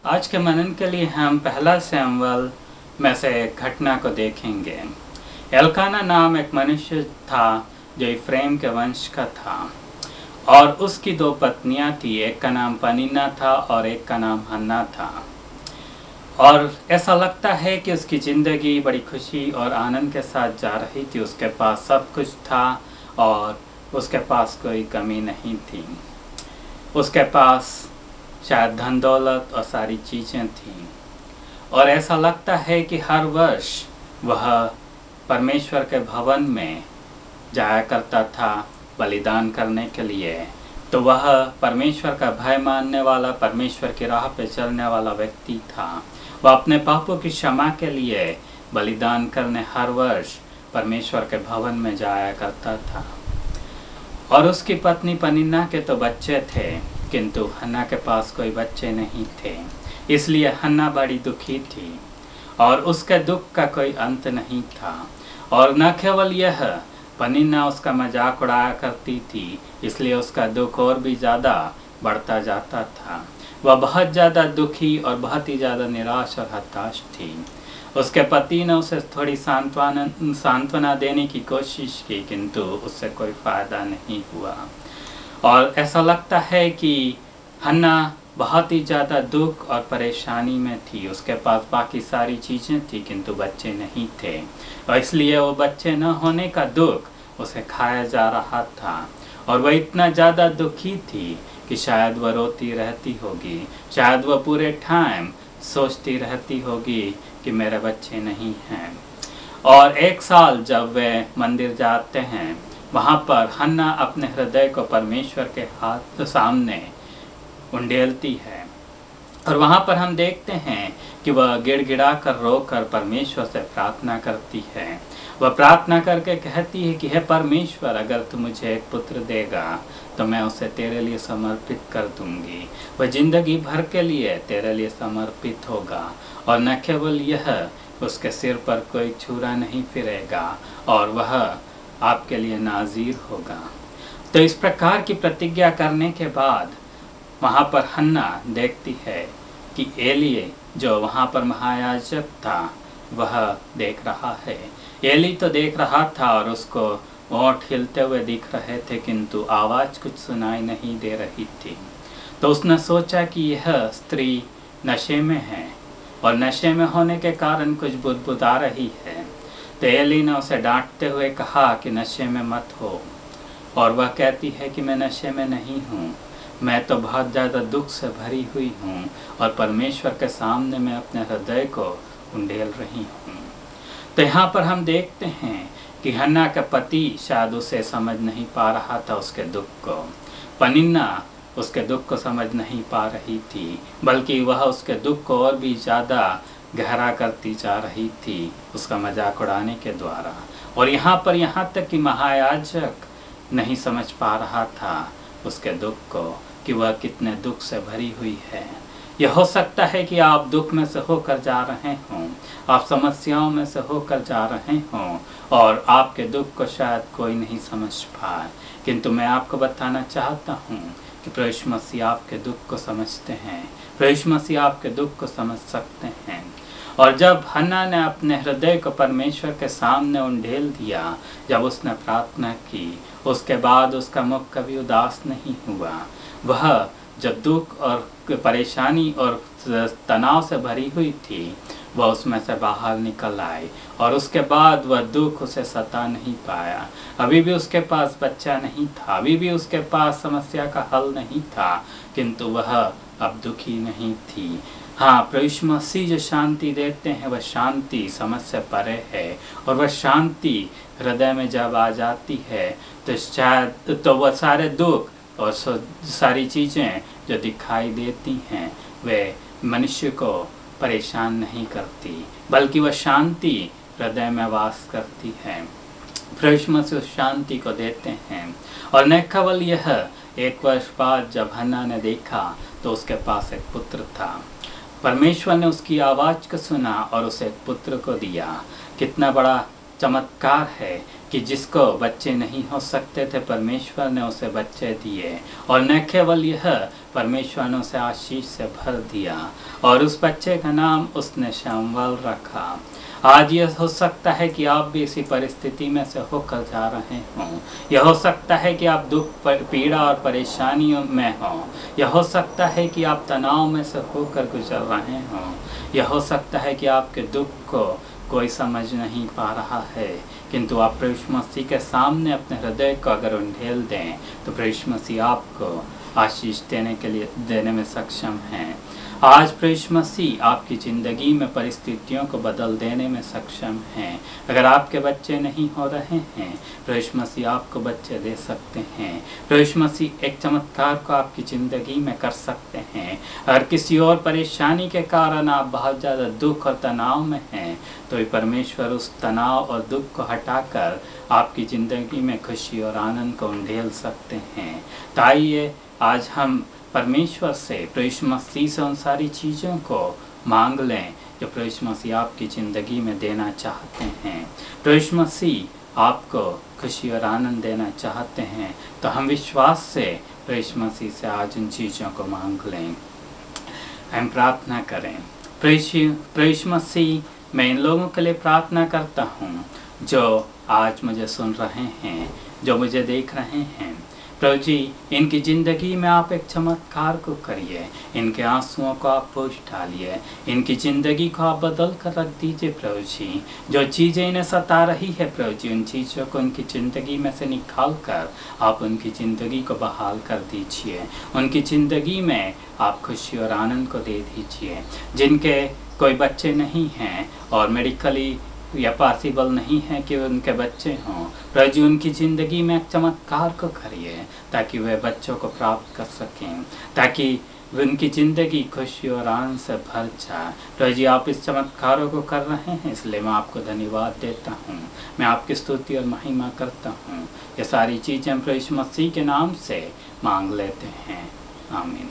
आज के मनन के लिए हम पहला सैमुएल में से एक घटना को देखेंगे। एल्काना नाम एक मनुष्य था जो इफ्रेम के वंश का था और उसकी दो पत्नियां थी। एक का नाम पनिन्ना था और एक का नाम हन्ना था। और ऐसा लगता है कि उसकी ज़िंदगी बड़ी खुशी और आनंद के साथ जा रही थी। उसके पास सब कुछ था और उसके पास कोई कमी नहीं थी। उसके पास शायद धन दौलत और सारी चीज़ें थीं और ऐसा लगता है कि हर वर्ष वह परमेश्वर के भवन में जाया करता था बलिदान करने के लिए। तो वह परमेश्वर का भय मानने वाला, परमेश्वर की राह पे चलने वाला व्यक्ति था। वह अपने पापों की क्षमा के लिए बलिदान करने हर वर्ष परमेश्वर के भवन में जाया करता था। और उसकी पत्नी पनिन्ना के तो बच्चे थे, किंतु हन्ना के पास कोई बच्चे नहीं थे। इसलिए हन्ना बड़ी दुखी थी और उसके दुख का कोई अंत नहीं था। और न केवल यह, पनिन्ना उसका मजाक उड़ाया करती थी, इसलिए उसका दुख और भी ज़्यादा बढ़ता जाता था। वह बहुत ज़्यादा दुखी और बहुत ही ज़्यादा निराश और हताश थी। उसके पति ने उसे थोड़ी सांत्वना देने की कोशिश की, किंतु उससे कोई फ़ायदा नहीं हुआ। और ऐसा लगता है कि हन्ना बहुत ही ज़्यादा दुख और परेशानी में थी। उसके पास बाकी सारी चीज़ें थी, किंतु बच्चे नहीं थे और इसलिए वो बच्चे न होने का दुख उसे खाया जा रहा था। और वह इतना ज़्यादा दुखी थी कि शायद वह रोती रहती होगी, शायद वह पूरे टाइम सोचती रहती होगी कि मेरे बच्चे नहीं हैं। और एक साल जब वे मंदिर जाते हैं, वहाँ पर हन्ना अपने हृदय को परमेश्वर के हाथ सामने उंडेलती है और वहाँ पर हम देखते हैं कि वह गिड़गिड़ा कर रोकर परमेश्वर से प्रार्थना करती है। वह प्रार्थना करके कहती है कि हे परमेश्वर, अगर तू मुझे एक पुत्र देगा तो मैं उसे तेरे लिए समर्पित कर दूंगी। वह जिंदगी भर के लिए तेरे लिए समर्पित होगा और न केवल यह, उसके सिर पर कोई छुरा नहीं फिरेगा और वह आपके लिए नाज़ीर होगा। तो इस प्रकार की प्रतिज्ञा करने के बाद वहाँ पर हन्ना देखती है कि एली जो वहाँ पर महायाजक था वह देख रहा है। एली तो देख रहा था और उसको ओंठ हिलते हुए दिख रहे थे, किंतु आवाज़ कुछ सुनाई नहीं दे रही थी। तो उसने सोचा कि यह स्त्री नशे में है और नशे में होने के कारण कुछ बुदबुदा रही है। तो एली ने उसे डांटते हुए कहा कि नशे में मत हो। और वह कहती है कि मैं नशे में नहीं हूँ, मैं तो बहुत ज़्यादा दुख से भरी हुई हूँ और परमेश्वर के सामने मैं अपने हृदय को उंडेल रही हूँ। तो यहाँ पर हम देखते हैं कि हन्ना का पति शायद उसे समझ नहीं पा रहा था, उसके दुख को। पनिन्ना उसके दुख को समझ नहीं पा रही थी, बल्कि वह उसके दुख को और भी ज़्यादा गहरा करती जा रही थी उसका मजाक उड़ाने के द्वारा। और यहाँ तक कि महायाजक नहीं समझ पा रहा था उसके दुख को कि वह कितने दुख से भरी हुई है। यह हो सकता है कि आप दुख में से होकर जा रहे हों, आप समस्याओं में से होकर जा रहे हों और आपके दुख को शायद कोई नहीं समझ पाए, किंतु मैं आपको बताना चाहता हूँ कि प्रभु यीशु मसीह आपके दुख को समझते हैं। प्रभु यीशु मसीह आपके दुख को समझ सकते हैं। और जब हन्ना ने अपने हृदय को परमेश्वर के सामने उंडेल दिया, जब उसने प्रार्थना की, उसके बाद उसका मुख कभी उदास नहीं हुआ। वह जब दुख और परेशानी और तनाव से भरी हुई थी, वह उसमें से बाहर निकल आई और उसके बाद वह दुख उसे सता नहीं पाया। अभी भी उसके पास बच्चा नहीं था, अभी भी उसके पास समस्या का हल नहीं था, किंतु वह अब दुखी नहीं थी। हाँ, प्रभु यीशु मसीह जो शांति देते हैं वह शांति समझ से परे है और वह शांति हृदय में जब आ जाती है तो शायद तो वह सारे दुख और सारी चीज़ें जो दिखाई देती हैं वे मनुष्य को परेशान नहीं करती, बल्कि वह शांति हृदय में वास करती है। प्रभु यीशु मसीह उस शांति को देते हैं। और न केवल यह, 1 वर्ष बाद जब हन्ना ने देखा तो उसके पास एक पुत्र था। परमेश्वर ने उसकी आवाज़ को सुना और उसे एक पुत्र को दिया। कितना बड़ा चमत्कार है कि जिसको बच्चे नहीं हो सकते थे परमेश्वर ने उसे बच्चे दिए, और न केवल यह, परमेश्वर ने उसे आशीष से भर दिया और उस बच्चे का नाम उसने शमूएल रखा। आज यह हो सकता है कि आप भी इसी परिस्थिति में से होकर जा रहे हों। यह हो सकता है कि आप दुख, पीड़ा और परेशानियों में हों। यह हो सकता है कि आप तनाव में से होकर गुजर रहे हों। यह हो सकता है कि आपके दुख को कोई समझ नहीं पा रहा है, किंतु आप प्रभु यीशु मसीह के सामने अपने हृदय को अगर उंडेल दें तो प्रभु यीशु मसीह आपको आशीष देने में सक्षम हैं। आज प्रभु यीशु मसीह आपकी ज़िंदगी में परिस्थितियों को बदल देने में सक्षम हैं। अगर आपके बच्चे नहीं हो रहे हैं, प्रभु यीशु मसीह आपको बच्चे दे सकते हैं। प्रभु यीशु मसीह एक चमत्कार को आपकी ज़िंदगी में कर सकते हैं। अगर किसी और परेशानी के कारण आप बहुत ज़्यादा दुख और तनाव में हैं, तो ये परमेश्वर उस तनाव और दुख को हटाकर आपकी ज़िंदगी में खुशी और आनंद को उंडेल सकते हैं। तो आइए आज हम परमेश्वर से, प्रभु यीशु मसीह से उन सारी चीज़ों को मांग लें जो प्रभु यीशु मसीह आपकी ज़िंदगी में देना चाहते हैं। प्रभु यीशु मसीह आपको खुशी और आनंद देना चाहते हैं, तो हम विश्वास से प्रभु यीशु मसीह से आज उन चीज़ों को मांग लें। हम प्रार्थना करें। प्रभु यीशु मसीह, मैं इन लोगों के लिए प्रार्थना करता हूँ जो आज मुझे सुन रहे हैं, जो मुझे देख रहे हैं। प्रभु जी, इनकी ज़िंदगी में आप एक चमत्कार को करिए, इनके आंसुओं को आप पोंछ डालिए, इनकी ज़िंदगी को आप बदल कर रख दीजिए। प्रभु जी, जो चीज़ें इन्हें सता रही है प्रभु जी, उन चीज़ों को उनकी ज़िंदगी में से निकाल कर आप उनकी ज़िंदगी को बहाल कर दीजिए। उनकी ज़िंदगी में आप खुशी और आनंद को दे दीजिए। जिनके कोई बच्चे नहीं हैं और मेडिकली या पॉसिबल नहीं है कि उनके बच्चे हों, प्रभु जी उनकी ज़िंदगी में एक चमत्कार को करिए ताकि वे बच्चों को प्राप्त कर सकें, ताकि उनकी ज़िंदगी खुशी और आनंद से भर जाए। प्रभु जी, आप इस चमत्कारों को कर रहे हैं, इसलिए मैं आपको धन्यवाद देता हूँ। मैं आपकी स्तुति और महिमा करता हूँ। ये सारी चीज़ें प्रभु यीशु मसीह के नाम से मांग लेते हैं। आमीन।